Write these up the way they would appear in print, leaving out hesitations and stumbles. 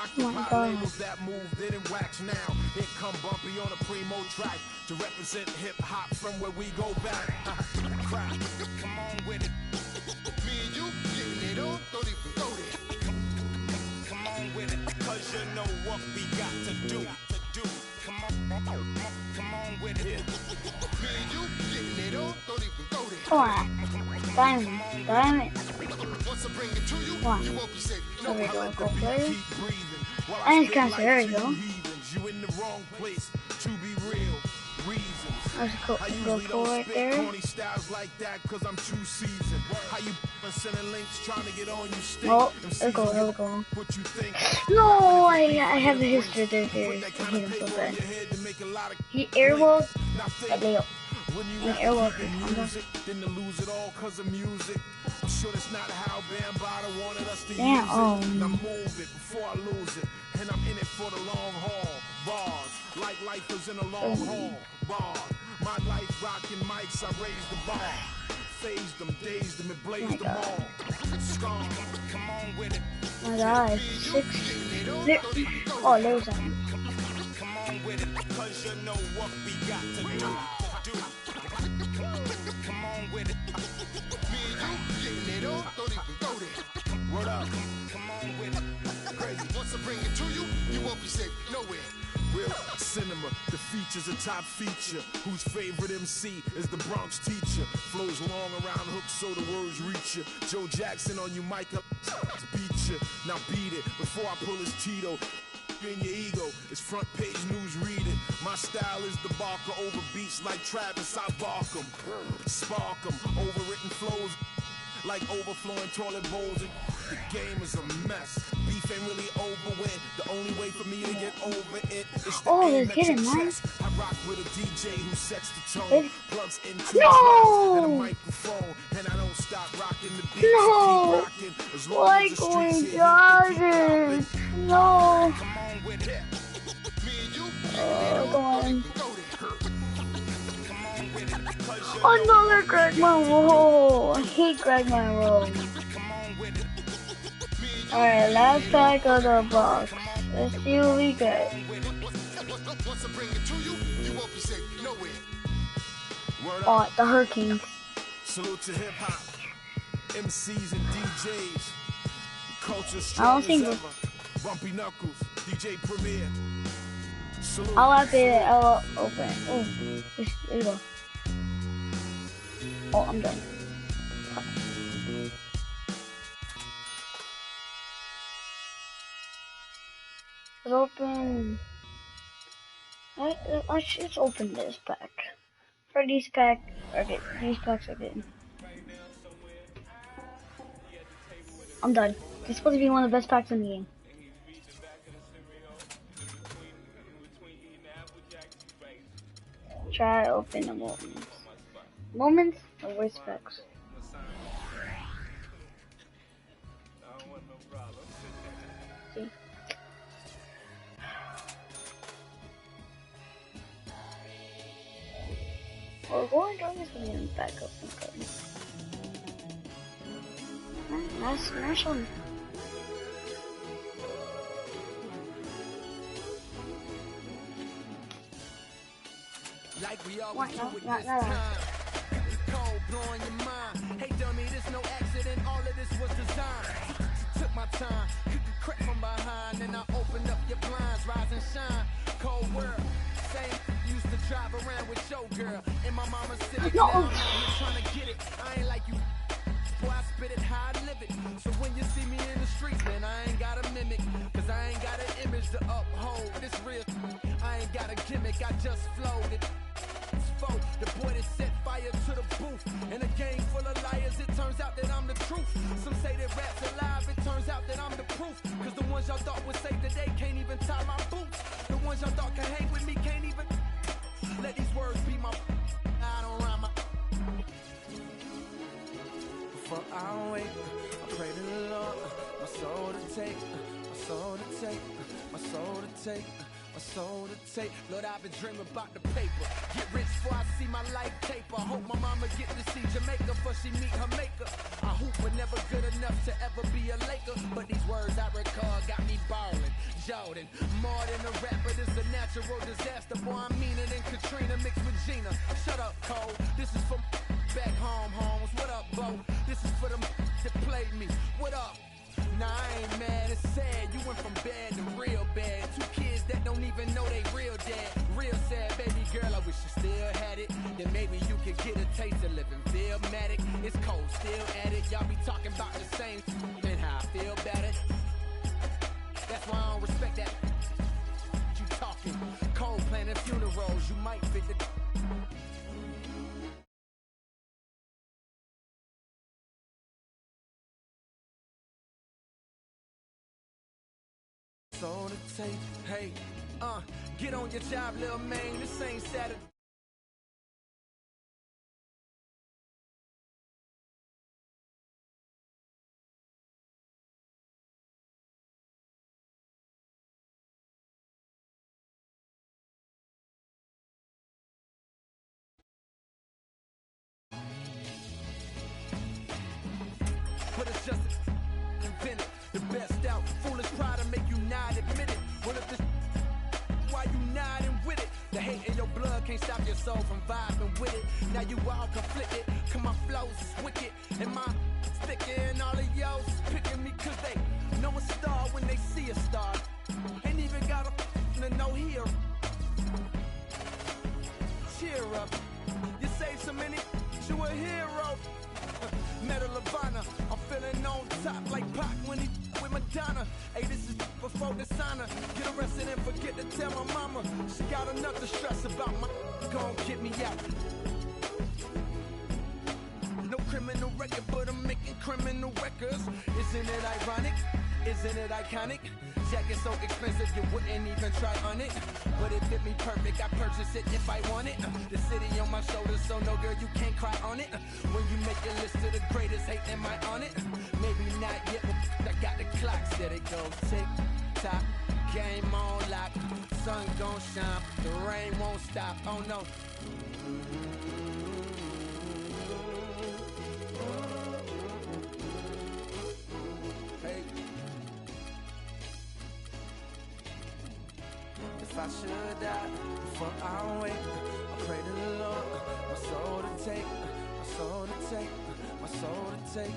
occupy labels that move, didn't wax now. Here come Bumpy on a primo track to represent hip hop from where we go back. Come on with it. Me and you getting it on, don't even go there. Come on with it, cause you know what we got to do. Come on with it. Me and you getting it on, don't even go there. Come on. Damn it. Once I bring it to you, Come on. you won't be safe. There we go, go play. And it's kind of scary though. You in the wrong place to be real. Reasons. There's a go cool right there. Like that cause I'm too seasoned. How you sending links trying to get on you stink. Oh, there we go. What you think? No, I have a history there. I hate him so bad. He airwolf. That lay up. He airwolf. Then to lose it all cause of music. I'm sure that's not how Bambaataa wanted us to use it. Now move it before I lose it. And I'm in it for the long haul. Bars, like lifers in a long haul. Bars, my life rocking mics, I raised the bar. Phased them, dazed them, and blazed them all. Scar, come on with it. My God, 6. Oh, there's one. Come on with it, cause you know what we got to do. Come on with it. Me and you getting it on, don't even go there. Word up, come on with it. Crazy, once I bring it to you, you won't be safe nowhere. Real cinema, the feature's a top feature. Whose favorite MC is the Bronx teacher? Flows long around hooks so the words reach you. Joe Jackson on you, mic up, beat you. Now beat it before I pull his Tito. In your ego, it's front page news, read it. My style is the barker over beats like Travis, I bark 'em. Spark 'em, overwritten flows like overflowing toilet bowls. The game is a mess. Beef ain't really over with. The only way for me to get over it is to aim at your chest. I rock with a DJ who sets the tone, plugs into and a microphone, and I don't stop rocking the beats. No, keep rocking as long as the streets Jordan. No. Come on with it. Me and you, Go on. come on with it. Another Greg Monroe. I hate Greg Monroe. Alright, last pack of the box. Let's see what we get. Oh, the Hurricanes. Salute to hip hop, MCs and DJs. Culture I strong don't think as ever. Bumpy Knuckles, DJ Premier. Salute. I'll have it. I'll open it. Oh, there you go. Oh, I'm done. Let's open. Let's open this pack. For these packs, okay, these packs are good. I'm done. This is supposed to be one of the best packs in the game. Try open the moments. Moments or worst packs? See. We're going to this one back up and go. Nice one. Like we always do with this time. Cold blowing your mind. Hey dummy, this no accident. All of this was designed. Took my time, crept from behind, and I opened up your blinds, rise and shine. Cold world, same. Used to drive around with your girl, and my mama sitting down, trying to get it. I ain't like you. Boy, I spit it how I live it. So when you see me in the streets, man, I ain't got a mimic. Cause I ain't got an image to uphold. This real, I ain't got a gimmick, I just flowed it. The boy that set fire to the booth. In a game full of liars, it turns out that I'm the truth. Some say that rap's alive, it turns out that I'm the proof. Cause the ones y'all thought would save the day can't even tie my boots. The ones y'all thought can hang with me can't even. Let these words be my. I don't rhyme my. Before I wake, I pray to the Lord, my soul to take, my soul to take, my soul to take. My soul to take. Lord, I've been dreaming about the paper. Get rich before I see my life taper. Hope my mama get to see Jamaica before she meet her maker. I hoop but never good enough to ever be a Laker. But these words I recall got me ballin'. exploding. More than a rapper, this a natural disaster. Boy, I'm meaner than Katrina mixed with Gina. Shut up, Cole. This is for back home, homes. What up, Bo? This is for them that played me. What up? Nah, I ain't mad, it's sad. You went from bad to real bad. Two kids that don't even know they real dad. Real sad, baby girl, I wish you still had it. Then maybe you could get a taste of living Philmatic. It's cold, still at it. Y'all be talking about the same and how I feel about it. That's why I don't respect that. You talking cold planning funerals, you might fit the on the tape. Hey, get on your job, little man. This ain't Saturday. But it's just invented. The best out. Foolish pride to make you not admit it. What if this why you nodding with it? The hate in your blood can't stop your soul from vibing with it. Now you all conflicted. Cause my flows is wicked. And my sticker and all of yours is picking me cause they know a star when they see a star. Ain't even got a to know here. Cheer up. You saved so many, you a hero. Medal of Honor, I'm feeling on top like Pac when he with Madonna. Hey, this is before dishonor. Get arrested and forget to tell my mama. She got enough to stress about my gon' get me out. No criminal record, but I'm making criminal records. Isn't it ironic? Isn't it iconic? Jacket so expensive you wouldn't even try on it. But it fit me perfect, I purchase it if I want it. The city on my shoulders, so no girl, you can't cry on it. When you make a list of the greatest, hate, am I on it? Maybe not yet, but I got the clock. Said it goes tick, tock, game on lock. Sun gon' shine, the rain won't stop, oh no. Hey. If I should die before I wake, I pray to the Lord, my soul to take, my soul to take, my soul to take.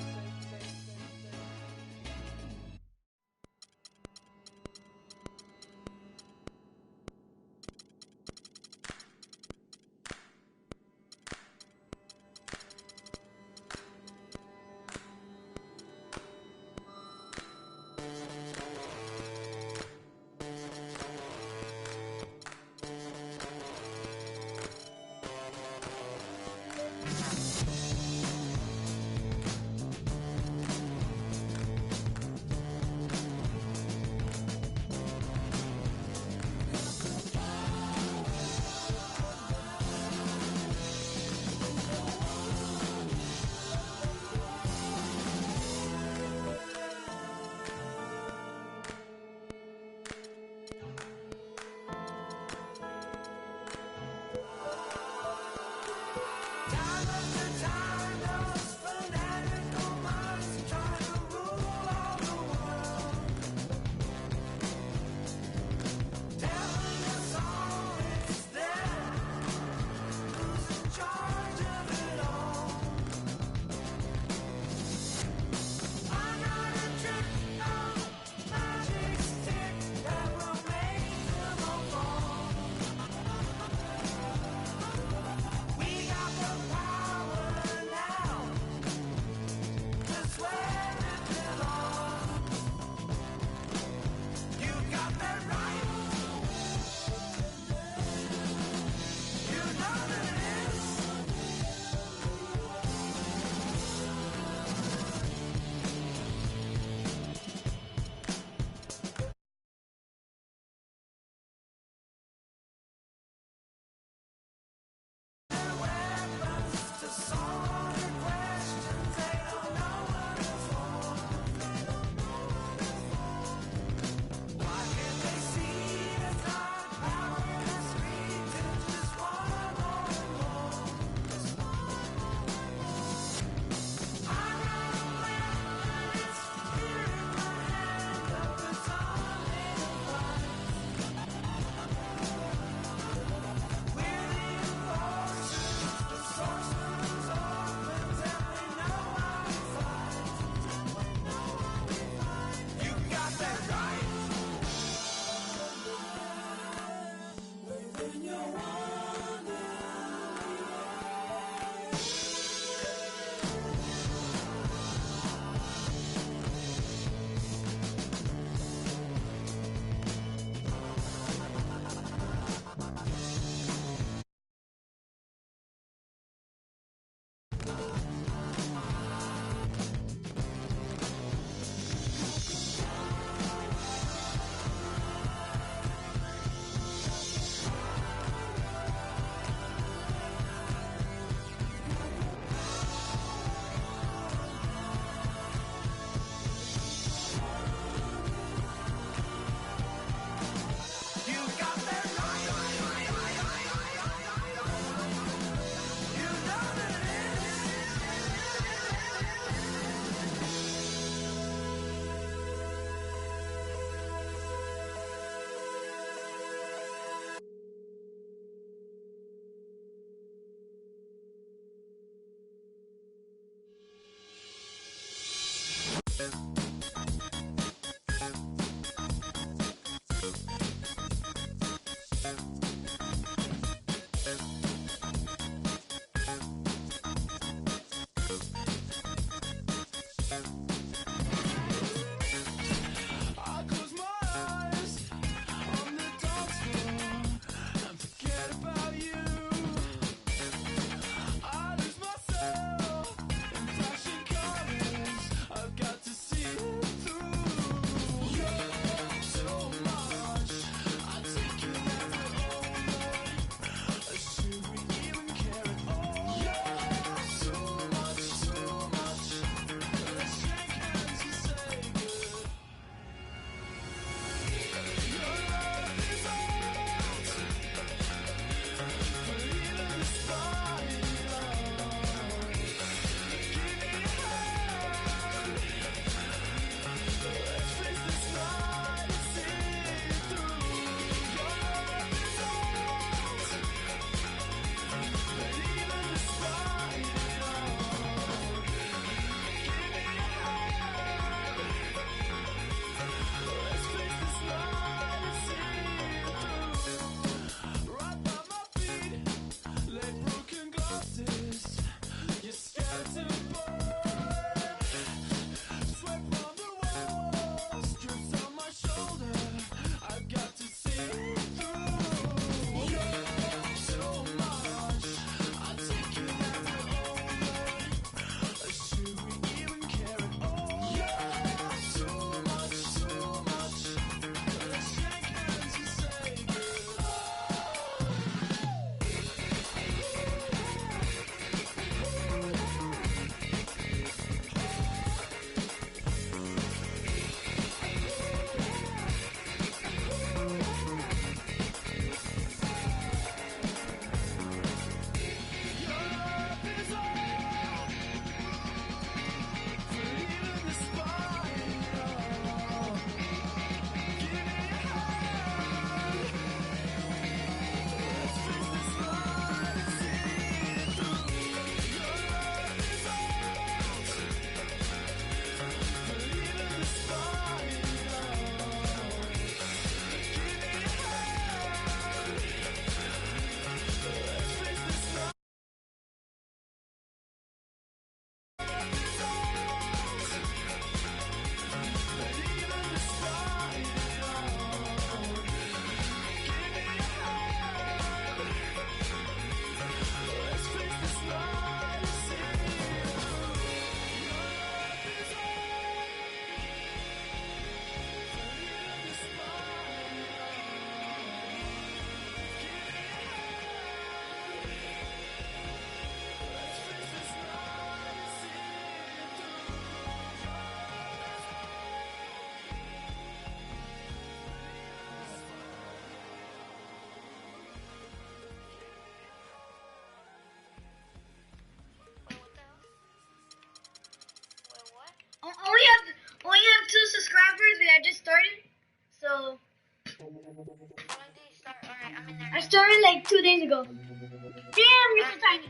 I started like 2 days ago. Damn, you're so tiny.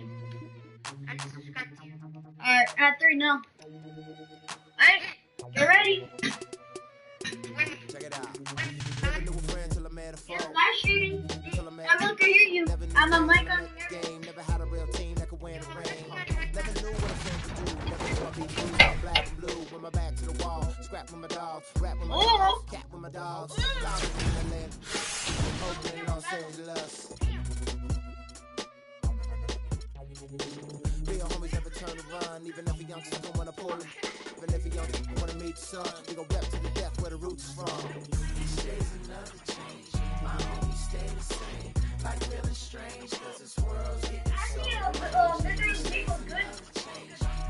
Alright, at 3 now. Alright, get ready. Check it out. Never knew a friend till I met a foe. Yeah, live streaming. I'm able to hear you. I'm a mic on here. Never had a real team that could win the rain. Never knew what a friend could do. Never knew I'd be blue, black and blue. With my back to the wall. Scrap with my dog. Rap with my dogs. Cat with my dogs. Dogs in the land. Oakland, Los Angeles. Real homies never turn to run. Even if a youngster don't wanna pull it. Even if a youngster wanna meet the sun. We gon' rep to the death where the roots is from. Each day's another change. My homies stay the same. Like feeling strange, cause this world's getting so strange.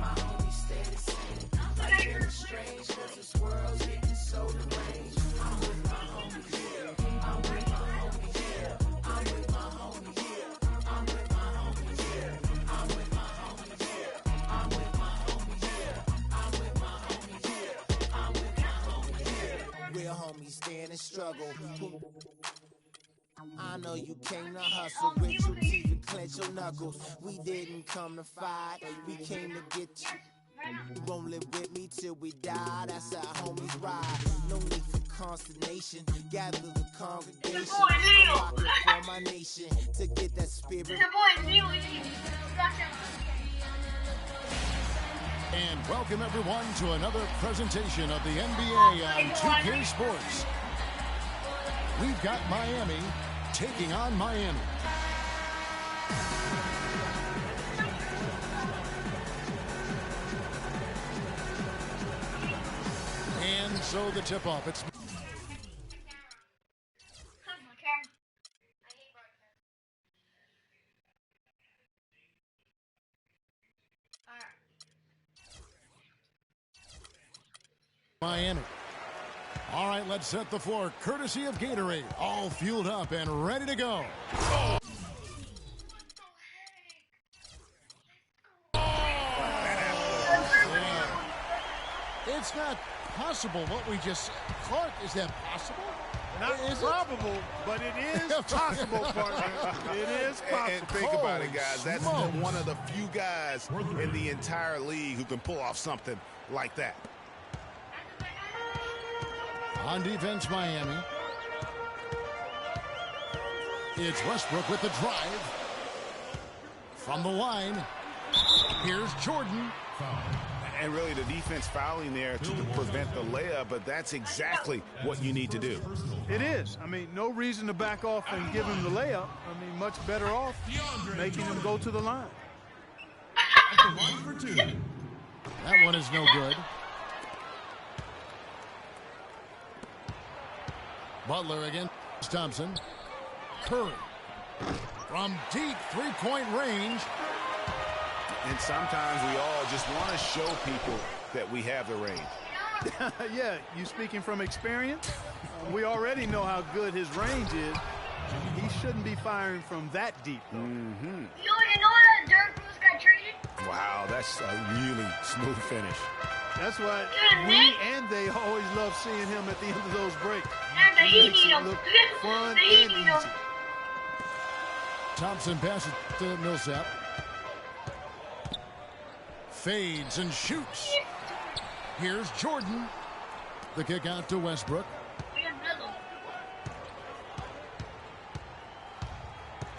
My homies stay the same. Like feeling strange, cause this world's getting so deranged. I'm with my homies here. I'm with my homies here. I'm with my homies here. I'm with my homies here. I'm with my homies here. I'm with my homies here. I'm with my homies here. I'm with my homies here. Real homies stand and struggle. I know you came to hustle with your teeth and clench your knuckles. We didn't come to fight, we came to get you. You won't live with me till we die, that's how homies ride. No need for consternation, gather the congregation. I'm rocking for my nation to get that spirit. And welcome everyone to another presentation of the NBA on 2K Sports. We've got Miami taking on Miami. And so the tip-off, it's... Miami. All right, let's set the floor, courtesy of Gatorade. All fueled up and ready to go. Oh. It's not possible what we just said. Clark, is that possible? Not probable, but it is possible, partner. It is possible. And think about it, guys. That's one of the few guys in the entire league who can pull off something like that. On defense, Miami. It's Westbrook with the drive. From the line, here's Jordan. And really the defense fouling there to prevent the layup, but that's exactly what you need to do. It is. I mean, no reason to back off and give him the layup. I mean, much better off making him go to the line. That one is no good. Butler against Thompson. Curry from deep three-point range. And sometimes we all just want to show people that we have the range. Yeah, you speaking from experience? We already know how good his range is. He shouldn't be firing from that deep. Mm-hmm. You know that Derrick Rose got traded? Wow, that's a really smooth finish. That's why we and they always love seeing him at the end of those breaks. And He makes it look fun and easy. Thompson passes to Millsap. Fades and shoots. Here's Jordan. The kick out to Westbrook.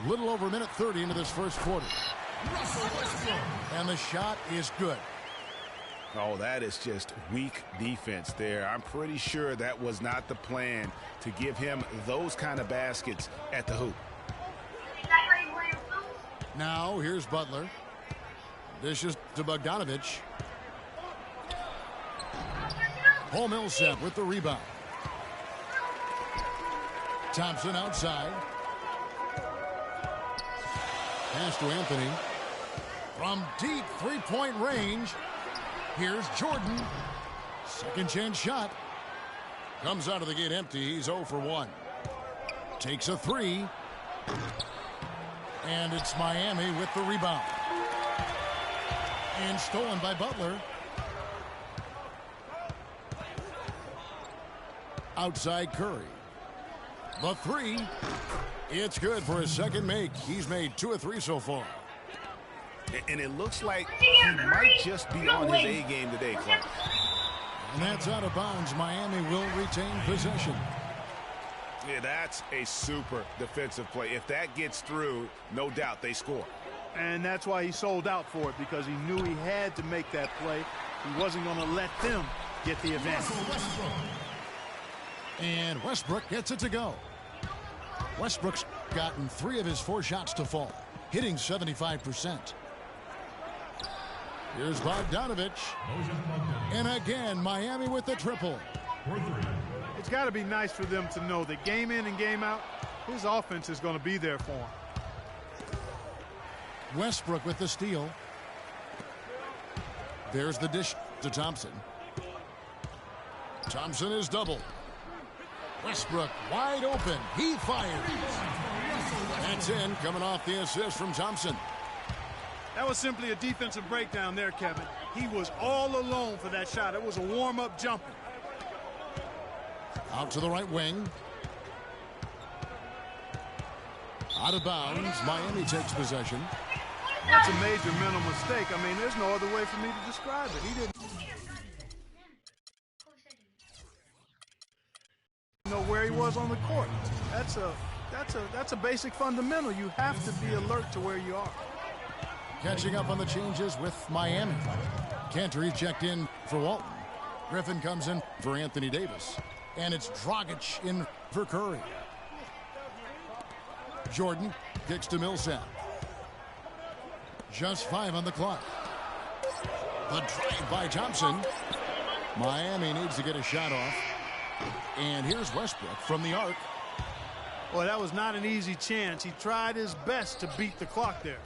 Little over a minute 30 into this first quarter. And the shot is good. Oh, that is just weak defense there. I'm pretty sure that was not the plan to give him those kind of baskets at the hoop. Now here's Butler. Dishes to Bogdanovich. Paul Millsap with the rebound. Thompson outside. Pass to Anthony. From deep three-point range, here's Jordan. Second chance shot. Comes out of the gate empty. He's 0 for 1. Takes a three. And it's Miami with the rebound. And stolen by Butler. Outside Curry. The three. It's good for his second make. He's made 2 of 3 so far. And it looks like he might just be on his A game today, Clark. And that's out of bounds. Miami will retain possession. Yeah, that's a super defensive play. If that gets through, no doubt they score. And that's why he sold out for it, because he knew he had to make that play. He wasn't going to let them get the advantage. And Westbrook gets it to go. Westbrook's gotten 3 of his 4 shots to fall, hitting 75%. Here's Bogdanovich. And again, Miami with the triple. It's got to be nice for them to know that game in and game out, his offense is going to be there for him. Westbrook with the steal. There's the dish to Thompson. Thompson is doubled. Westbrook wide open. He fires. That's in, coming off the assist from Thompson. That was simply a defensive breakdown there, Kevin. He was all alone for that shot. It was a warm-up jumper. Out to the right wing. Out of bounds. Miami takes possession. That's a major mental mistake. I mean, there's no other way for me to describe it. He didn't know where he was on the court. That's a basic fundamental. You have to be alert to where you are. Catching up on the changes with Miami. Cantor checked in for Walton. Griffin comes in for Anthony Davis. And it's Dragic in for Curry. Jordan kicks to Millsap. Just 5 on the clock. The drive by Thompson. Miami needs to get a shot off. And here's Westbrook from the arc. Well, that was not an easy chance. He tried his best to beat the clock there.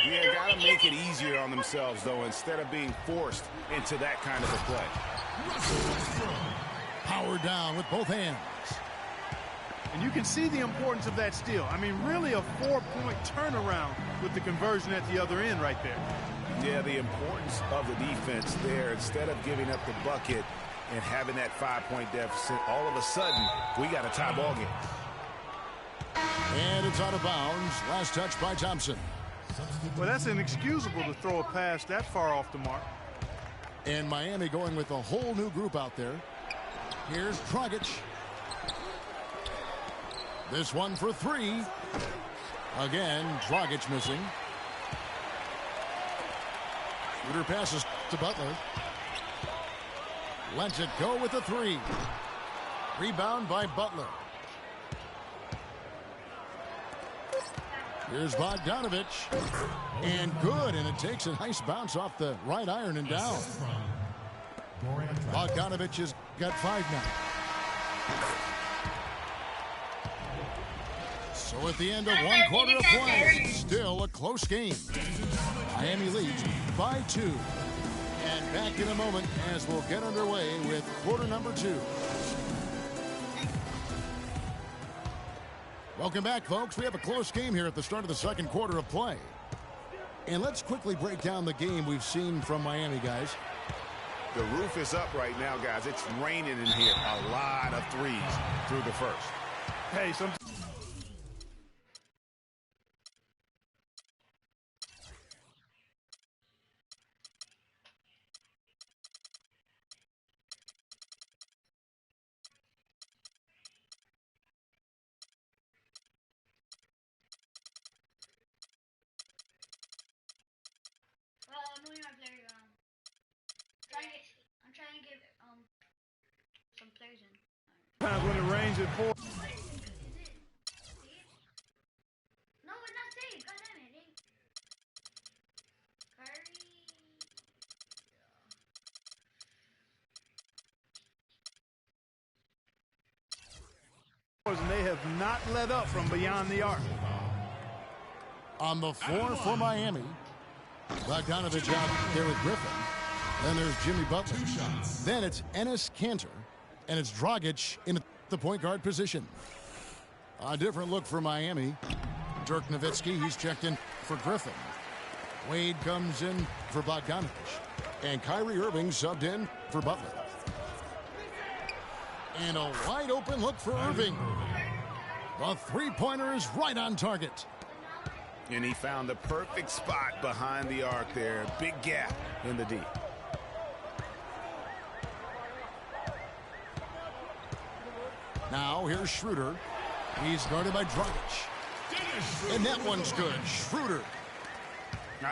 Yeah, got to make it easier on themselves, though, instead of being forced into that kind of a play. Power down with both hands. And you can see the importance of that steal. I mean, really a 4-point turnaround with the conversion at the other end right there. Yeah, the importance of the defense there. Instead of giving up the bucket and having that 5-point deficit, all of a sudden, we got a tie ball game. And it's out of bounds. Last touch by Thompson. Well, that's inexcusable to throw a pass that far off the mark. And Miami going with a whole new group out there. Here's Dragic. This one for 3. Again, Dragic missing. Shooter passes to Butler. Lets it go with the 3. Rebound by Butler. Here's Bogdanovich. And good, and it takes a nice bounce off the right iron and down. Bogdanovich has got 5 now. So at the end of 1 quarter of play, still a close game. Miami leads by 2. And back in a moment as we'll get underway with quarter number 2. Welcome back, folks. We have a close game here at the start of the second quarter of play. And let's quickly break down the game we've seen from Miami, guys. The roof is up right now, guys. It's raining in here. A lot of threes through the first. Hey, I'm trying to get some players in. Sometimes when it rains, it pours. No, it's not safe. God damn it. Curry. And they have not let up from beyond the arc. On the floor for Miami. Bogdanovich out there with Griffin. Then there's Jimmy Butler. Then it's Enes Kanter. And it's Dragic in the point guard position. A different look for Miami. Dirk Nowitzki, he's checked in for Griffin. Wade comes in for Bogdanovich. And Kyrie Irving subbed in for Butler. And a wide open look for Irving. The three-pointer is right on target. And he found the perfect spot behind the arc there. Big gap in the D. Now here's Schroeder. He's guarded by Dragic. And that one's good. Schroeder.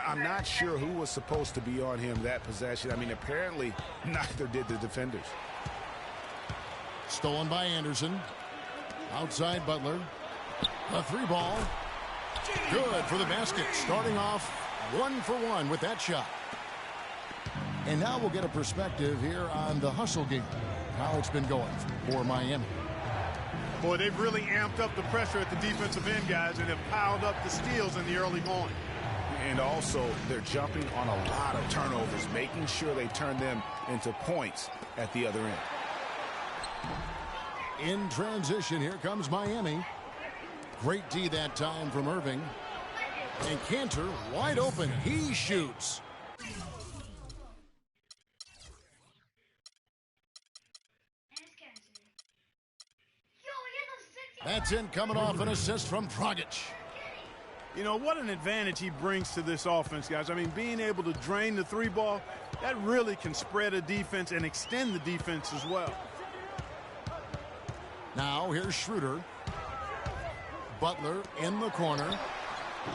I'm not sure who was supposed to be on him that possession. I mean, apparently neither did the defenders. Stolen by Anderson. Outside Butler. A three ball. Good for the basket. Starting off 1 for 1 with that shot. And now we'll get a perspective here on the hustle game. How it's been going for Miami. Boy, they've really amped up the pressure at the defensive end, guys, and have piled up the steals in the early going. And also, they're jumping on a lot of turnovers, making sure they turn them into points at the other end. In transition, here comes Miami. Great D that time from Irving. And Cantor wide open. He shoots. That's in, coming off an assist from Dragic. You know, what an advantage he brings to this offense, guys. I mean, being able to drain the three ball, that really can spread a defense and extend the defense as well. Now here's Schroeder. Butler in the corner.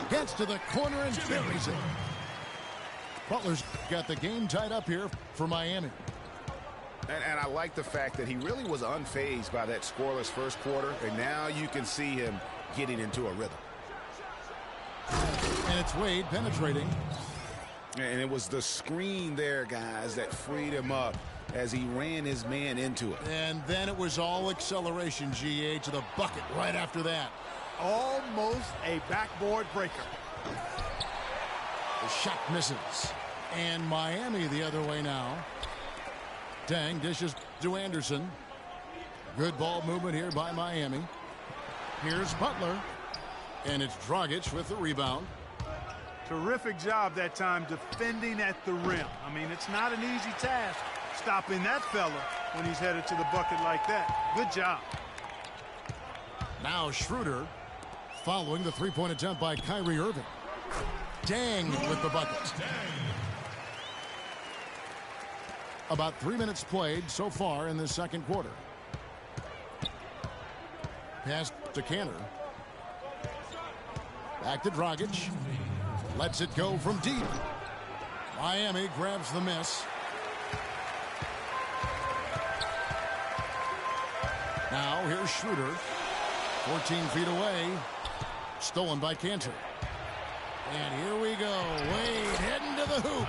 Gets to the corner and buries it. Butler's got the game tied up here for Miami. And I like the fact that he really was unfazed by that scoreless first quarter, and now you can see him getting into a rhythm. And it's Wade penetrating. And it was the screen there, guys, that freed him up as he ran his man into it. And then it was all acceleration, GA, to the bucket right after that. Almost a backboard breaker. The shot misses. And Miami the other way now. Dang dishes to Anderson. Good ball movement here by Miami. Here's Butler. And it's Dragic with the rebound. Terrific job that time defending at the rim. I mean, it's not an easy task stopping that fella when he's headed to the bucket like that. Good job. Now Schroeder following the three-point attempt by Kyrie Irving. Dang with the bucket. About 3 minutes played so far in the second quarter. Pass to Cantor. Back to Dragic. Lets it go from deep. Miami grabs the miss. Now here's Schroeder. 14 feet away. Stolen by Cantor. And here we go. Wade heading to the hoop.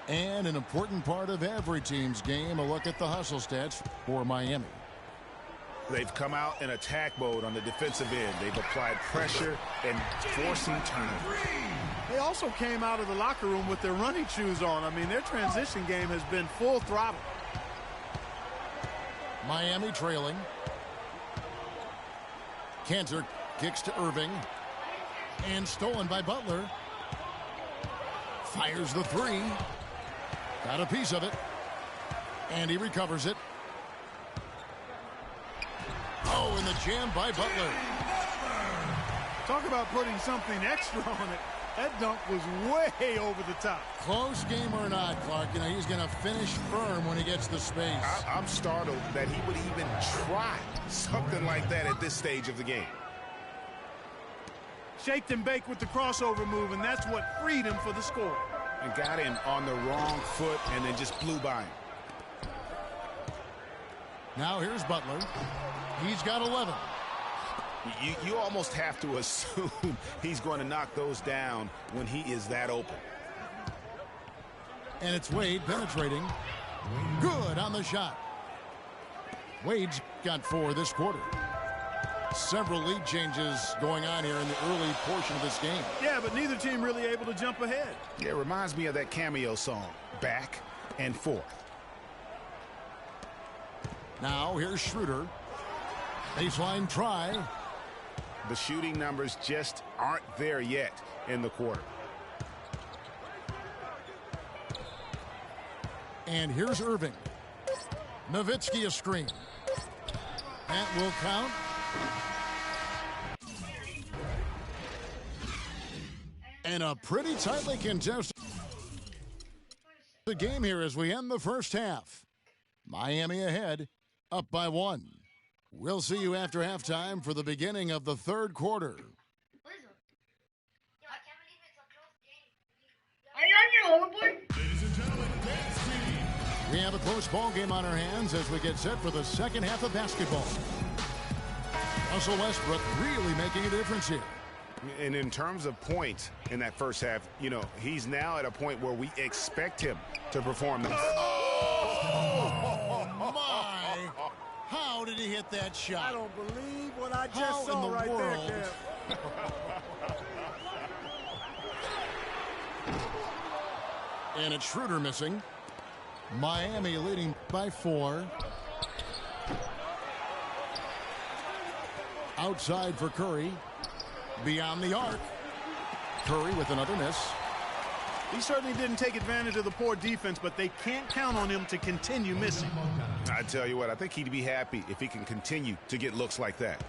And an important part of every team's game, a look at the hustle stats for Miami. They've come out in attack mode on the defensive end. They've applied pressure and forcing turnovers. They also came out of the locker room with their running shoes on. I mean, their transition game has been full throttle. Miami trailing. Cantor kicks to Irving. And stolen by Butler. Fires the three. Got a piece of it. And he recovers it. Oh, and the jam by Butler. Talk about putting something extra on it. That dunk was way over the top. Close game or not, Clark, you know, he's going to finish firm when he gets the space. I'm startled that he would even try something like that at this stage of the game. Shaked and baked with the crossover move, and that's what freed him for the score. And got him on the wrong foot and then just blew by him. Now here's Butler. He's got 11. You almost have to assume he's going to knock those down when he is that open. And it's Wade penetrating. Good on the shot. Wade's got 4 this quarter. Several lead changes going on here in the early portion of this game. Yeah, but neither team really able to jump ahead. Yeah, it reminds me of that cameo song, Back and Forth. Now here's Schroeder. Baseline try. The shooting numbers just aren't there yet in the quarter. And here's Irving. Nowitzki a screen. That will count. And a pretty tightly contested game here as we end the first half. Miami ahead, up by 1. We'll see you after halftime for the beginning of the third quarter. Are you on your overboard? Ladies and gentlemen, dance team. We have a close ball game on our hands as we get set for the second half of basketball. Russell Westbrook really making a difference here. And in terms of points in that first half, you know, he's now at a point where we expect him to perform. Oh, my. How did he hit that shot? I don't believe what I just saw right there, Kev. And it's Schroeder missing. Miami leading by 4. Outside for Curry. Beyond the arc. Curry with another miss. He certainly didn't take advantage of the poor defense, but they can't count on him to continue missing. I tell you what, I think he'd be happy if he can continue to get looks like that.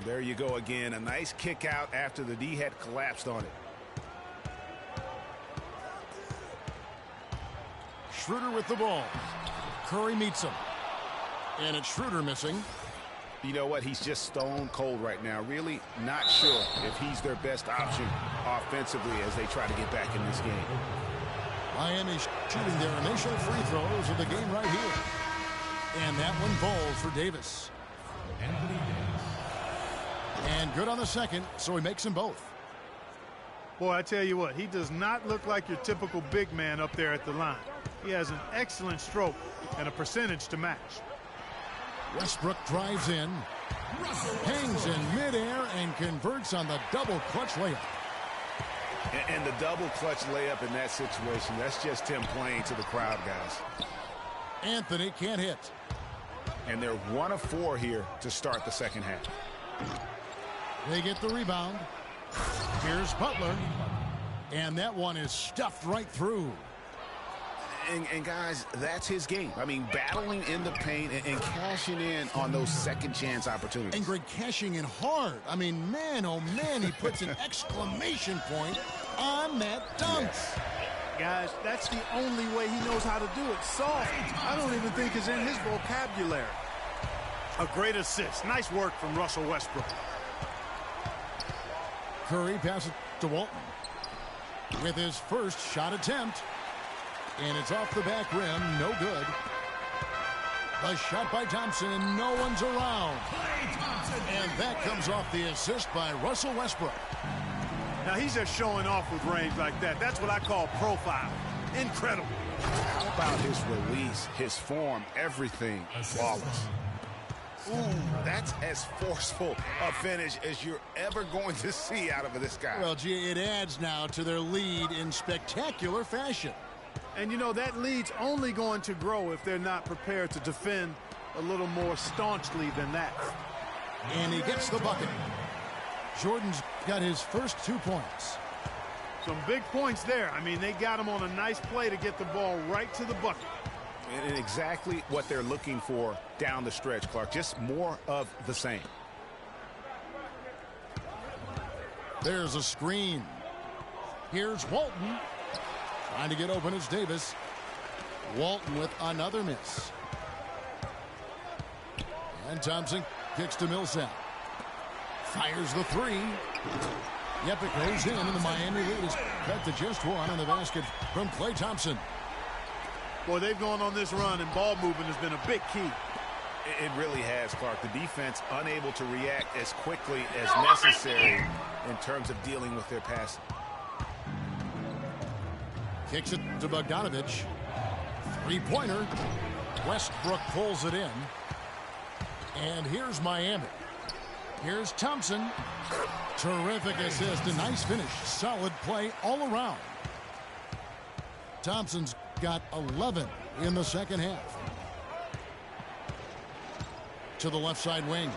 There you go again. A nice kick out after the D had collapsed on it. Schroeder with the ball. Curry meets him. And it's Schroeder missing. You know what? He's just stone cold right now. Really not sure if he's their best option offensively as they try to get back in this game. Miami shooting their initial free throws of the game right here. And that one falls for Davis. And good on the second, so he makes them both. Boy, I tell you what, he does not look like your typical big man up there at the line. He has an excellent stroke and a percentage to match. Westbrook drives in, hangs in midair, and converts on the double clutch layup. And the double clutch layup in that situation, that's just him playing to the crowd, guys. Anthony can't hit. And they're 1 of 4 here to start the second half. They get the rebound. Here's Butler. And that one is stuffed right through. And guys, that's his game. I mean, battling in the paint and cashing in on those second chance opportunities. And Greg cashing in hard. I mean, man, oh man, he puts an exclamation point on that dunk. Yes. Guys, that's the only way he knows how to do it. Soft. I don't even think is in his vocabulary. A great assist. Nice work from Russell Westbrook. Curry passes to Walton with his first shot attempt. And it's off the back rim, no good. The shot by Thompson, and no one's around. And that comes off the assist by Russell Westbrook. Now he's just showing off with range like that. That's what I call profile. Incredible. How about his release, his form, everything flawless. Ooh, that's as forceful a finish as you're ever going to see out of this guy. Well, gee, it adds now to their lead in spectacular fashion. And, you know, that lead's only going to grow if they're not prepared to defend a little more staunchly than that. And he gets the bucket. Jordan's got his first 2 points. Some big points there. I mean, they got him on a nice play to get the ball right to the bucket. And exactly what they're looking for down the stretch, Clark. Just more of the same. There's a screen. Here's Walton. Trying to get open is Davis. Walton with another miss. And Thompson kicks to Millsap. Fires the 3. Yep, it goes in, and the Miami lead is cut to just 1 on the basket from Klay Thompson. Boy, they've gone on this run, and ball movement has been a big key. It really has, Clark. The defense unable to react as quickly as necessary in terms of dealing with their passing. Kicks it to Bogdanovich. 3-pointer. Westbrook pulls it in. And here's Miami. Here's Thompson. Terrific assist. A nice finish. Solid play all around. Thompson's got 11 in the second half. To the left side wing.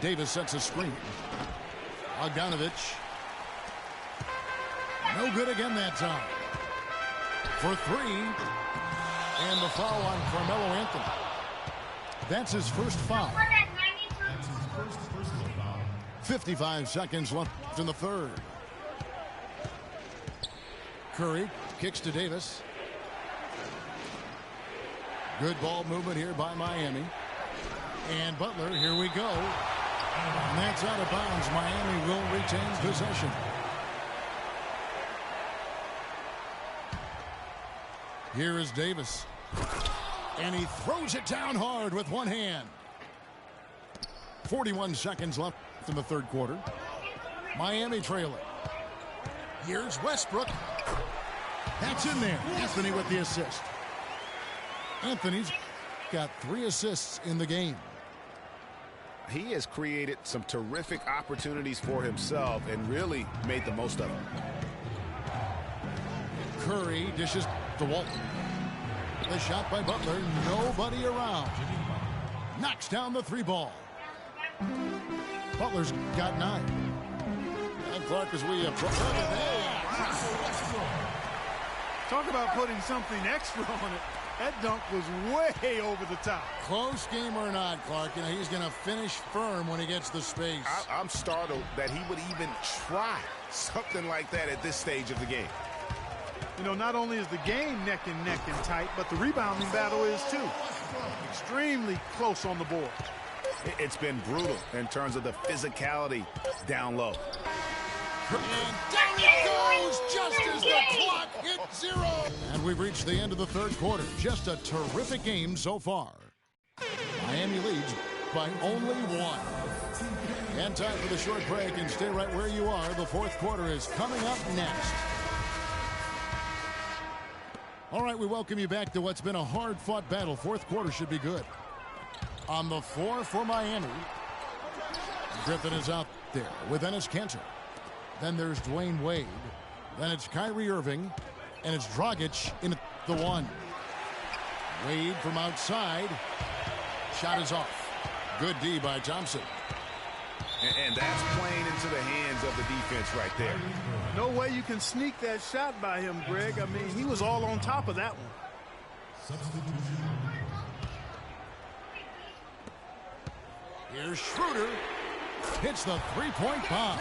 Davis sets a screen. Bogdanovich. No good again that time. For 3. And the foul on Carmelo Anthony. That's his first foul. 55 seconds left in the third. Curry kicks to Davis. Good ball movement here by Miami. And Butler, here we go. And that's out of bounds. Miami will retain possession. Here is Davis. And he throws it down hard with one hand. 41 seconds left in the third quarter. Miami trailing. Here's Westbrook. That's in there. Anthony with the assist. Anthony's got 3 assists in the game. He has created some terrific opportunities for himself and really made the most of them. Curry dishes to Walton. The shot by Butler. Nobody around. Knocks down the 3 ball. Butler's got 9. And Clark as we approach. Talk about putting something extra on it. That dunk was way over the top. Close game or not, Clark, you know, he's going to finish firm when he gets the space. I'm startled that he would even try something like that at this stage of the game. You know, not only is the game neck and tight, but the rebounding battle is too. Extremely close on the board. It's been brutal in terms of the physicality down low. And down it goes just as the clock hits 0. And we've reached the end of the third quarter. Just a terrific game so far. Miami leads by only 1. And time for the short break, and stay right where you are. The fourth quarter is coming up next. All right, we welcome you back to what's been a hard-fought battle. Fourth quarter should be good. On the floor for Miami, Griffin is out there with Enes Kanter. Then there's Dwayne Wade. Then it's Kyrie Irving. And it's Dragic in the 1. Wade from outside. Shot is off. Good D by Thompson. And that's playing into the hands of the defense right there. No way you can sneak that shot by him, Greg. I mean, he was all on top of that one. Here's Schroeder. Hits the 3-point bomb.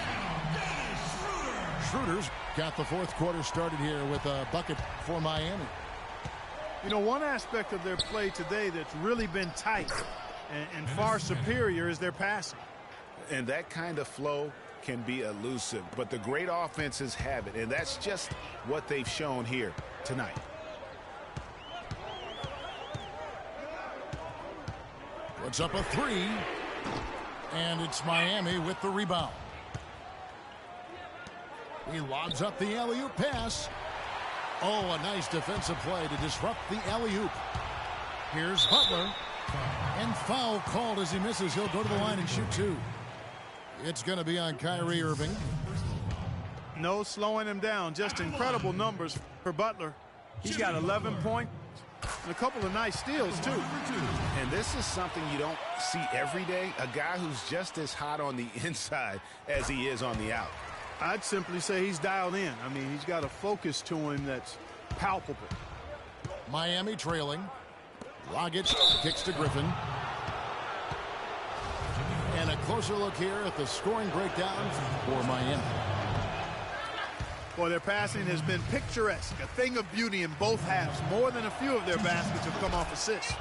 Schroeder's got the fourth quarter started here with a bucket for Miami. You know, one aspect of their play today that's really been tight and far superior is their passing. And that kind of flow can be elusive, but the great offenses have it, and that's just what they've shown here tonight. Puts up a 3, and it's Miami with the rebound. He lobs up the alley-oop pass. Oh, a nice defensive play to disrupt the alley-oop. Here's Butler. And foul called as he misses. He'll go to the line and shoot 2. It's going to be on Kyrie Irving. No slowing him down. Just incredible numbers for Butler. He's got 11 points and a couple of nice steals, too. And this is something you don't see every day. A guy who's just as hot on the inside as he is on the out. I'd simply say he's dialed in. I mean, he's got a focus to him that's palpable. Miami trailing. Dragic kicks to Griffin. And a closer look here at the scoring breakdown for Miami. Boy, their passing has been picturesque, a thing of beauty in both halves. More than a few of their baskets have come off assists.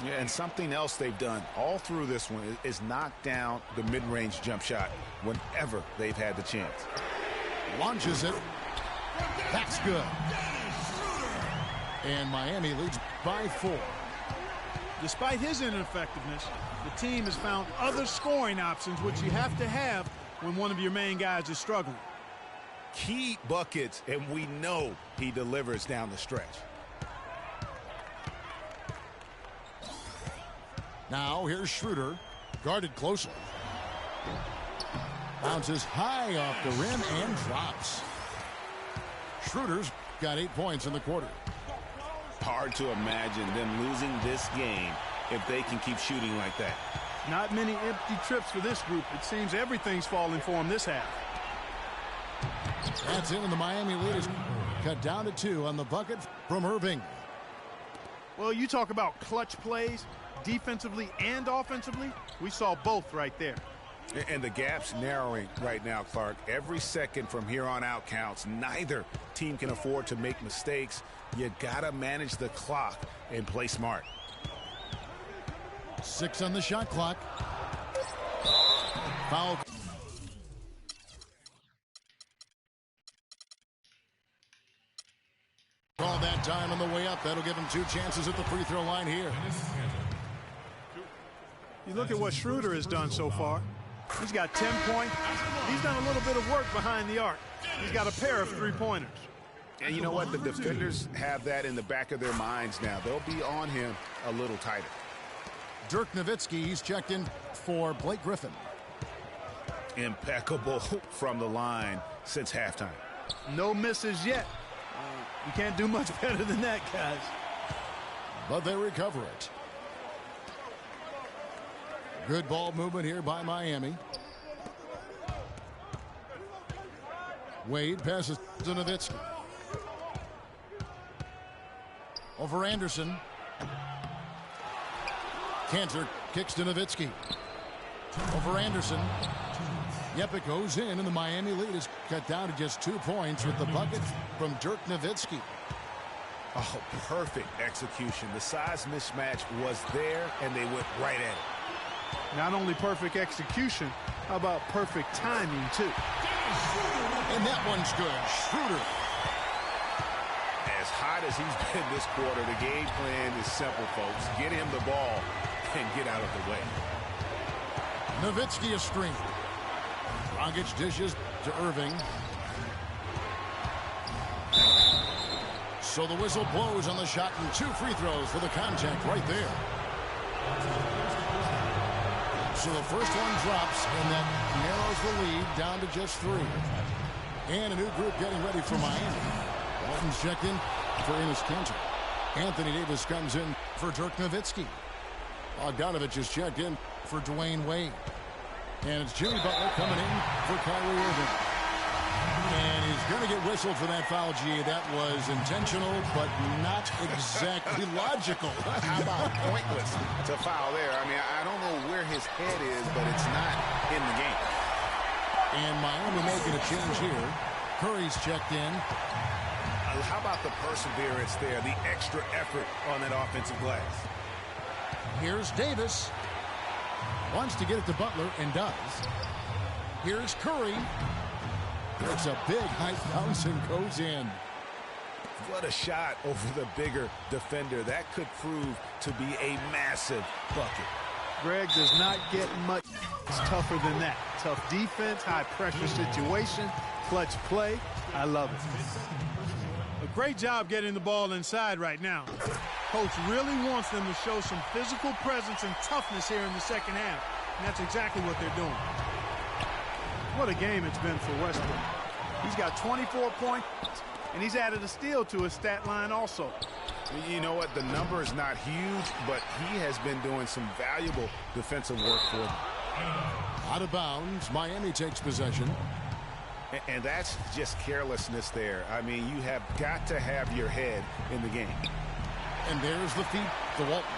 Yeah, and something else they've done all through this one is knock down the mid-range jump shot whenever they've had the chance. Launches it. That's good. And Miami leads by 4. Despite his ineffectiveness, the team has found other scoring options, which you have to have when one of your main guys is struggling. Key buckets, and we know he delivers down the stretch. Now here's Schroeder, guarded closely. Bounces high off the rim and drops. Schroeder's got 8 points in the quarter. Hard to imagine them losing this game if they can keep shooting like that. Not many empty trips for this group. It seems everything's falling for them this half. That's it, and the Miami lead is cut down to 2 on the bucket from Irving. Well, you talk about clutch plays. defensively and offensively. We saw both right there. And the gap's narrowing right now, Clark. Every second from here on out counts. Neither team can afford to make mistakes. You gotta manage the clock and play smart. 6 on the shot clock. Foul. All that time on the way up. That'll give him 2 chances at the free throw line here. You look at what Schroeder has done so far. He's got 10 points. He's done a little bit of work behind the arc. He's got a pair of 3-pointers. And you know what? The defenders have that in the back of their minds now. They'll be on him a little tighter. Dirk Nowitzki, he's checked in for Blake Griffin. Impeccable from the line since halftime. No misses yet. You can't do much better than that, guys. But they recover it. Good ball movement here by Miami. Wade passes to Nowitzki. Over Anderson. Cantor kicks to Nowitzki. Over Anderson. Yep, it goes in, and the Miami lead is cut down to just 2 points with the bucket from Dirk Nowitzki. Oh, perfect execution. The size mismatch was there, and they went right at it. Not only perfect execution, how about perfect timing, too? And that one's good. Schroeder. As hot as he's been this quarter, the game plan is simple, folks. Get him the ball and get out of the way. Nowitzki a string. Dragic dishes to Irving. So the whistle blows on the shot and 2 free throws for the contact right there. So the first one drops, and that narrows the lead down to just 3. And a new group getting ready for Miami. Walton's checked in for Enes Kanter. Anthony Davis comes in for Dirk Nowitzki. Bogdanovich is checked in for Dwayne Wade. And it's Jimmy Butler coming in for Kyrie Irving. And he's going to get whistled for that foul, G. That was intentional, but not exactly logical. How about pointless to foul there? I mean, I don't know where his head is, but it's not in the game. And Miami making a change here. Curry's checked in. How about the perseverance there, the extra effort on that offensive glass? Here's Davis. Wants to get it to Butler and does. Here's Curry. Takes a big high bounce and goes in. What a shot over the bigger defender. That could prove to be a massive bucket. Greg does not get much tougher than that. Tough defense, high pressure situation, clutch play. I love it. A great job getting the ball inside right now. Coach really wants them to show some physical presence and toughness here in the second half. And that's exactly what they're doing. What a game it's been for Westbrook. He's got 24 points, and he's added a steal to his stat line also. You know what? The number is not huge, but he has been doing some valuable defensive work for them. Out of bounds. Miami takes possession. And that's just carelessness there. I mean, you have got to have your head in the game. And there's the feet to Walton.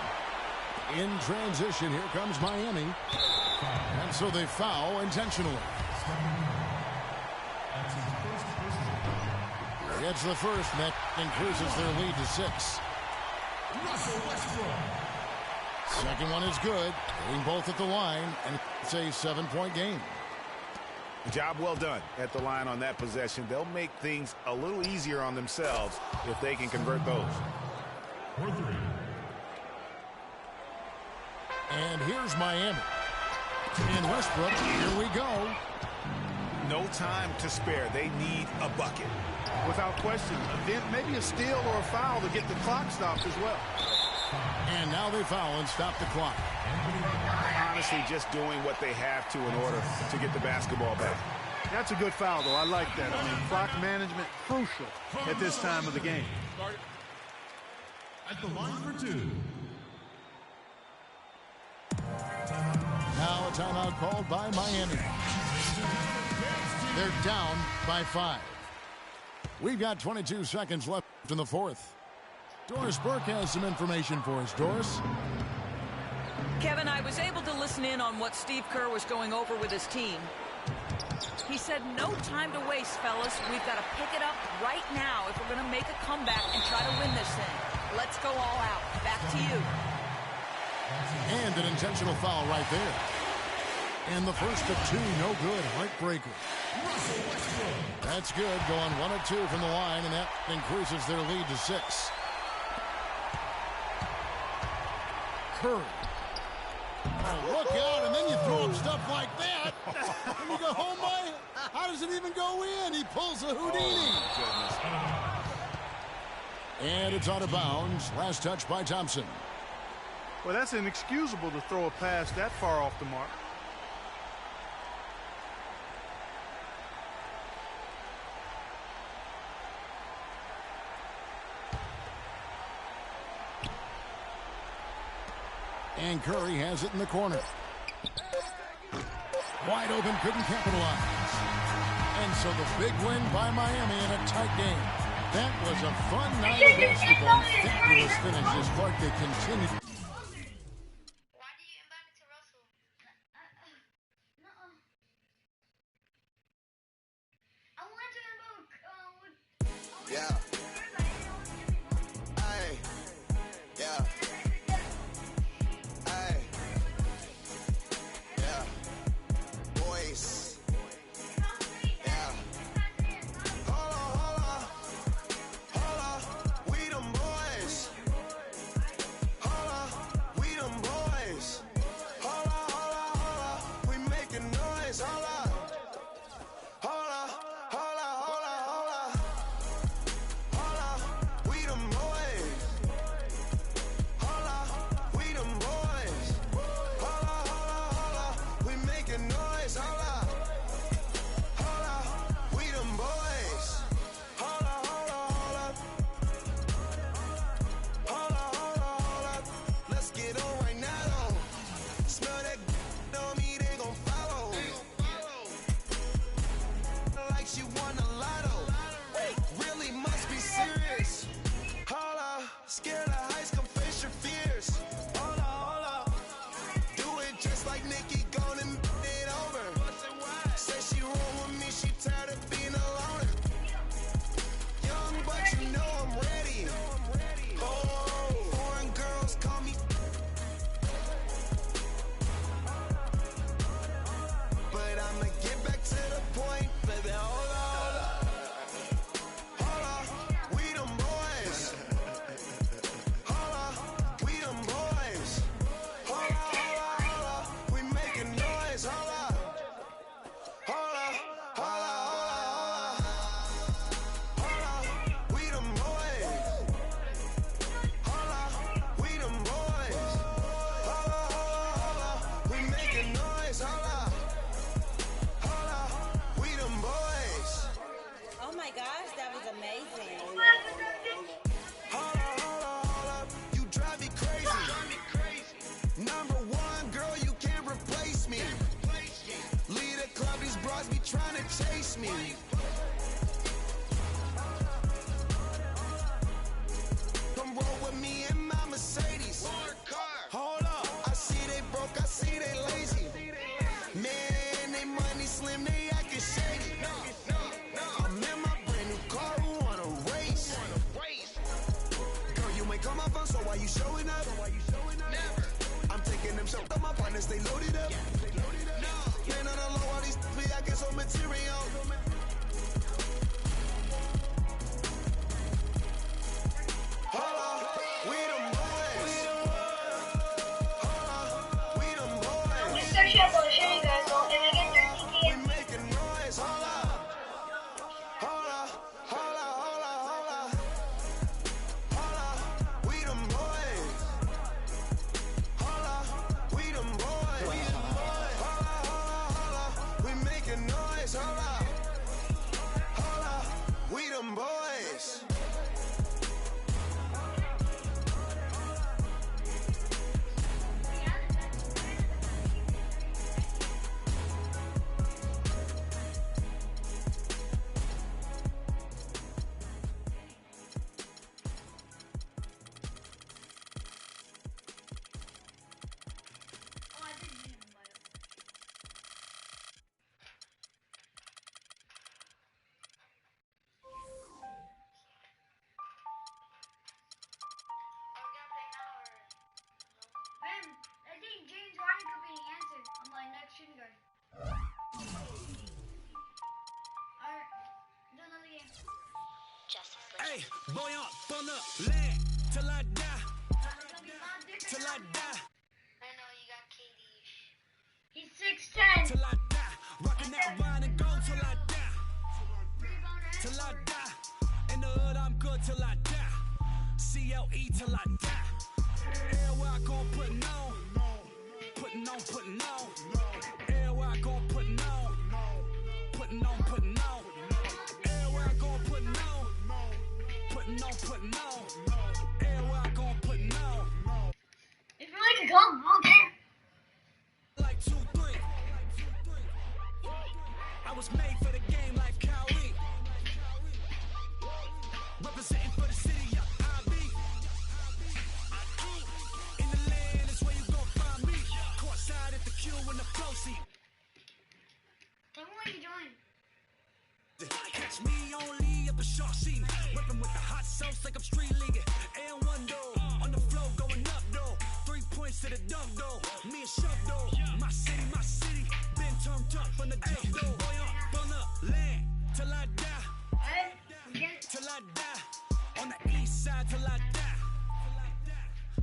In transition, here comes Miami. And so they foul intentionally. Gets the first, and that increases their lead to 6. Second one is good. Getting both at the line, and it's a 7-point game. Job well done at the line on that possession. They'll make things a little easier on themselves if they can convert those. And here's Miami. In Westbrook, here we go. No time to spare. They need a bucket. Without question. Then maybe a steal or a foul to get the clock stopped as well. And now they foul and stop the clock. Honestly, just doing what they have to in order to get the basketball back. That's a good foul, though. I like that. I mean, clock management crucial at this time of the game. At the line for 2. Now a timeout called by Miami. They're down by 5. We've got 22 seconds left in the fourth. Doris Burke has some information for us. Doris? Kevin, I was able to listen in on what Steve Kerr was going over with his team. He said, no time to waste, fellas. We've got to pick it up right now if we're going to make a comeback and try to win this thing. Let's go all out. Back to you. And an intentional foul right there. And the first of two, no good. Heartbreaker. That's good. Going 1 of 2 from the line, and that increases their lead to 6. Curry. Oh, look out, and then you throw up stuff like that. And you go, oh my, how does it even go in? He pulls a Houdini. Oh, and it's out of bounds. Last touch by Thompson. Well, that's inexcusable to throw a pass that far off the mark. And Curry has it in the corner. Wide open, couldn't capitalize. And so the big win by Miami in a tight game. That was a fun night of basketball. Fabulous finishes. Clark, they continued. Why did you invite me to Russell? No. I want to invoke. Yeah. Hey. Yeah. Hey. Yeah. Boys. Yeah. Hold on. We them boys. Hold on. We them boys. Hold on. We making noise. Hold on. We them boys. Hold on. We them boys. Hold on. We making noise. Hold on. We them boys. Hold on. Let's get on right now, though. Smell that on me, they gon' follow. Like she won a lotto. Really must be serious. Hold up. Scared of heights, come face your fears. Hold up. Do it just like Nikki, gone and it over. Say she roll with me, she tired of being alone. Young, but you know I'm ready. Oh, foreign girls call me. But I'ma get back to the point, baby. Hold on. We them boys. Hold on. We them boys. Hold on. We making noise. Hold on. We them boys. We them boys. We making noise. We them boys. Oh my gosh, that was amazing. Hold up. You drive me crazy. Number one, girl, you can't replace me. Lead a club, these bras be trying to chase me. Come roll with me in my Mercedes. Hold up. I see they broke, I see they lazy. Man, they money slim, they acting shady. I'm in my brand new car, who wanna race? Girl, you ain't come up on, so why you showing up? Never. I'm taking them shots, my partners, they loaded up. Man, on the low, all these be acting so material. Hold up, we them boys. Hold up, we them boys. Search up on Sherry guys, so if I get 13K. We making noise, hold up. We them boys. We them boys. Hey, boy, up on the land till I die. Till I die. I know you got KD. He's 6'10". Till I die. Rocking that wine and gold till I die. Till I die. In the hood, I'm good till I die. CLE till I die. Everywhere I gon' putting on. Putting on, putting on. Everywhere I gon' putting on. Putting on, putting on. Everywhere I gon' putting on. Putting on, putting on. Everywhere I gon' putting on. If you like to come, okay. Like 2-3. I was made for the game like Kyrie. Representing for the city, yeah, I be. In the land is where you gon' find me. Courtside at the queue in the flow seat. Tell me what you're doing. Catch me only up a short scene. Ripping with the hot sauce like I'm street leaguing. And one though, on the flow going up though. 3 points to the dunk though. Me and Shove though. My city, been turned up from the jump though. Boy, up on the land till I die. Till I die. On the east side till I die.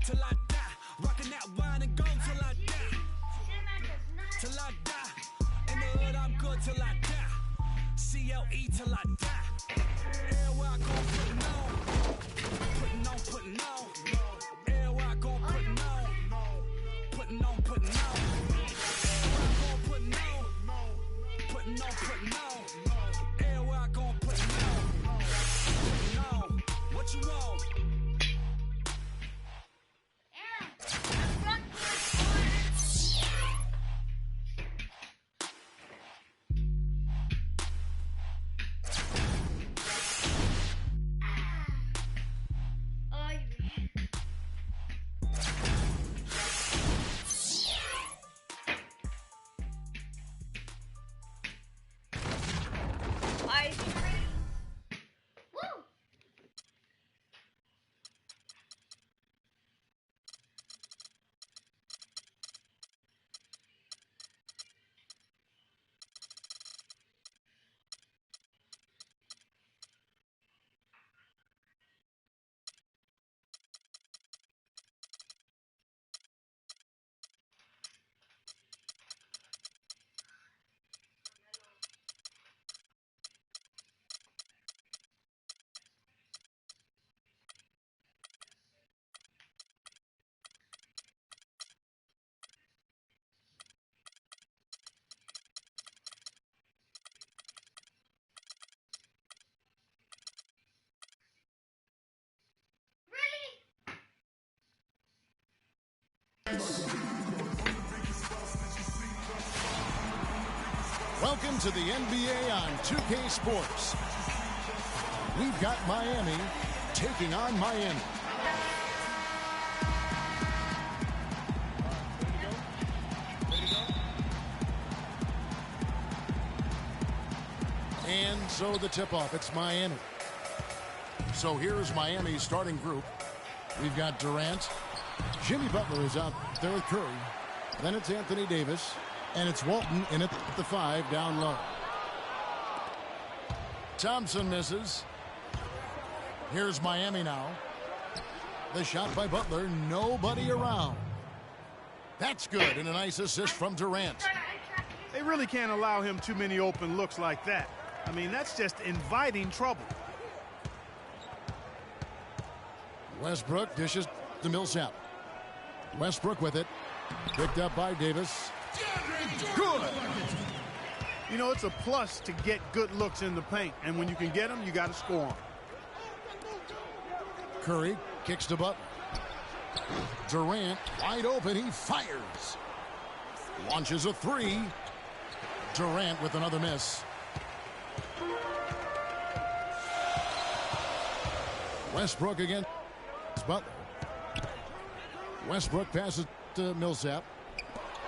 Till I die. Rocking that wine and gold till I die. Till I die. In the hood I'm good till I die. CLE till I die. Everywhere I go putting on. Putting on, putting on. Everywhere I go putting on. Putting on, putting on. Everywhere I go putting on. Putting on, putting on. Everywhere I go putting on. Putting on. What you want? Welcome to the NBA on 2K Sports. We've got Miami taking on Miami. And so the tip-off, it's Miami. So here's Miami's starting group. We've got Durant. Jimmy Butler is out there with Curry. Then it's Anthony Davis. And it's Walton in at the 5 down low. Thompson misses. Here's Miami now. The shot by Butler, nobody around. That's good, and a nice assist from Durant. They really can't allow him too many open looks like that. I mean, that's just inviting trouble. Westbrook dishes to Millsap. Westbrook with it. Picked up by Davis. Good. You know, it's a plus to get good looks in the paint, and when you can get them, you got to score them. Curry kicks to Butler. Durant wide open. He fires. Launches a 3. Durant with another miss. Westbrook again. Butler. Westbrook passes to Millsap.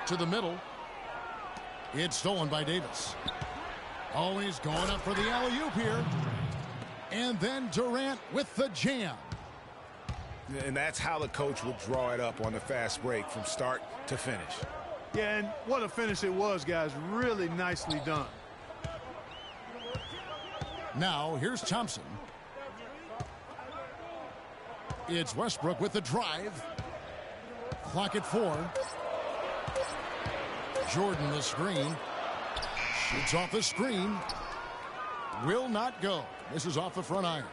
To the middle. It's stolen by Davis. Always going up for the alley-oop here. And then Durant with the jam. And that's how the coach will draw it up on the fast break from start to finish. Yeah, and what a finish it was, guys. Really nicely done. Now, here's Thompson. It's Westbrook with the drive. Clock at 4. Jordan the screen. Shoots off the screen. Will not go. This is off the front iron.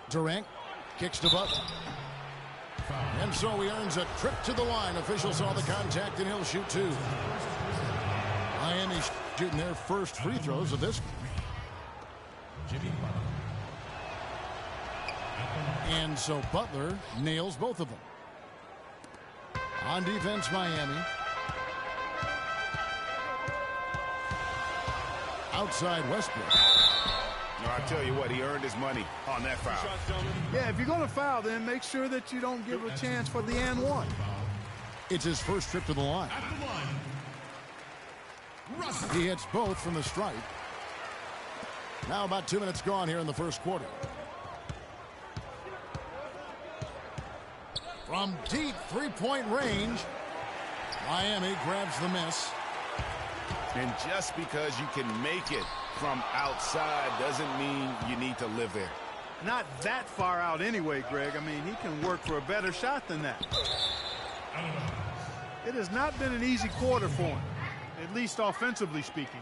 Durant kicks to Butler. And so he earns a trip to the line. Official saw the contact, and he'll shoot 2. Miami shooting their first free throws of this. And so Butler nails both of them. On defense, Miami. Outside Westbrook. No, I tell you what, he earned his money on that foul. Yeah, if you're going to foul, then make sure that you don't give a chance for the and one. It's his first trip to the line. He hits both from the stripe. Now about 2 minutes gone here in the first quarter. From deep three-point range, Miami grabs the miss. And just because you can make it from outside doesn't mean you need to live there. Not that far out anyway, Greg. I mean, he can work for a better shot than that. It has not been an easy quarter for him, at least offensively speaking.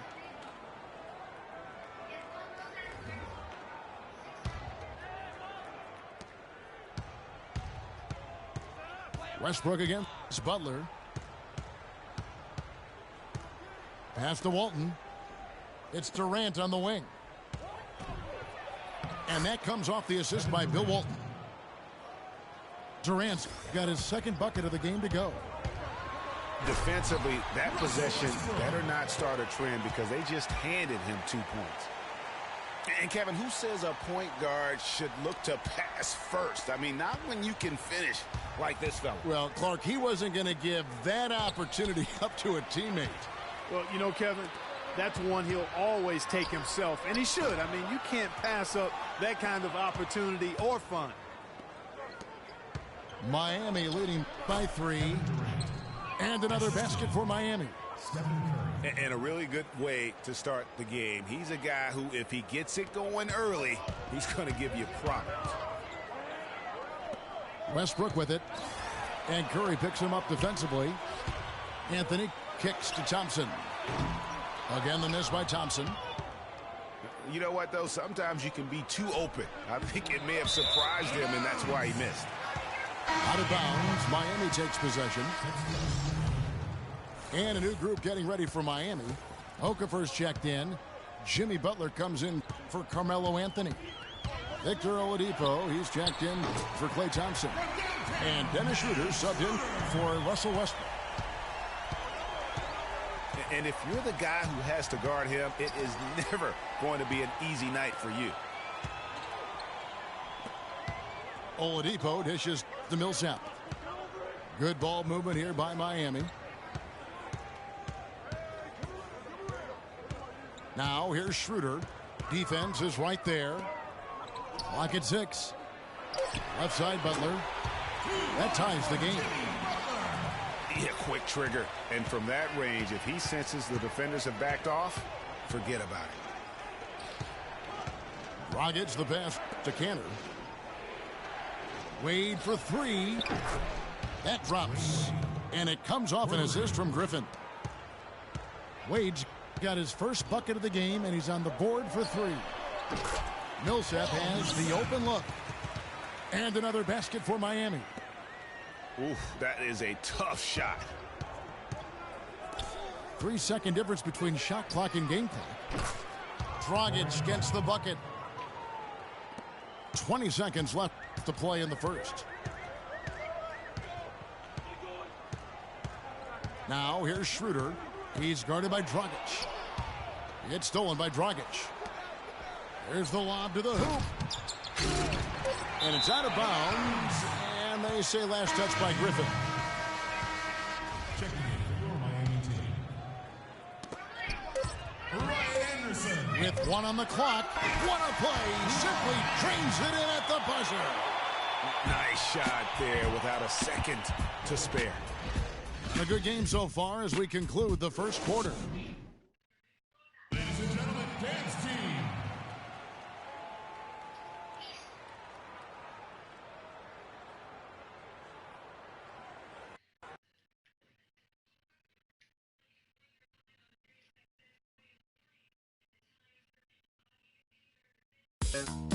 Westbrook against Butler. Pass to Walton. It's Durant on the wing. And that comes off the assist by Bill Walton. Durant's got his second bucket of the game to go. Defensively, that possession better not start a trend because they just handed him 2 points. And Kevin, who says a point guard should look to pass first? I mean, not when you can finish like this fella. Well, Clark, he wasn't going to give that opportunity up to a teammate. Well, you know, Kevin, that's one he'll always take himself, and he should. I mean, you can't pass up that kind of opportunity or fun. Miami leading by 3. And another basket for Miami. And a really good way to start the game. He's a guy who, if he gets it going early, he's going to give you product. Westbrook with it. And Curry picks him up defensively. Anthony kicks to Thompson. Again, the miss by Thompson. You know what, though? Sometimes you can be too open. I think it may have surprised him, and that's why he missed. Out of bounds, Miami takes possession. And a new group getting ready for Miami. Okafor's checked in. Jimmy Butler comes in for Carmelo Anthony. Victor Oladipo, he's checked in for Klay Thompson. And Dennis Schroeder subbed in for Russell Westbrook. And if you're the guy who has to guard him, it is never going to be an easy night for you. Oladipo dishes to Millsap. Good ball movement here by Miami. Now here's Schroeder. Defense is right there. Clock at 6. Left side Butler. That ties the game. Yeah, quick trigger. And from that range, if he senses the defenders have backed off, forget about it. Dragic the pass to Cantor. Wade for 3. That drops. And it comes off an assist from Griffin. Wade's got his first bucket of the game, and he's on the board for 3. Millsap has the open look. And another basket for Miami. Oof, that is a tough shot. 3-second difference between shot clock and game clock. Dragic gets the bucket. 20 seconds left to play in the first. Now here's Schroeder. He's guarded by Dragic. It's stolen by Dragic. There's the lob to the hoop. And it's out of bounds. And they say last touch by Griffin. With 1 on the clock. What a play. Simply drains it in at the buzzer. Nice shot there without a second to spare. A good game so far as we conclude the first quarter. Ladies and gentlemen, dance team. it.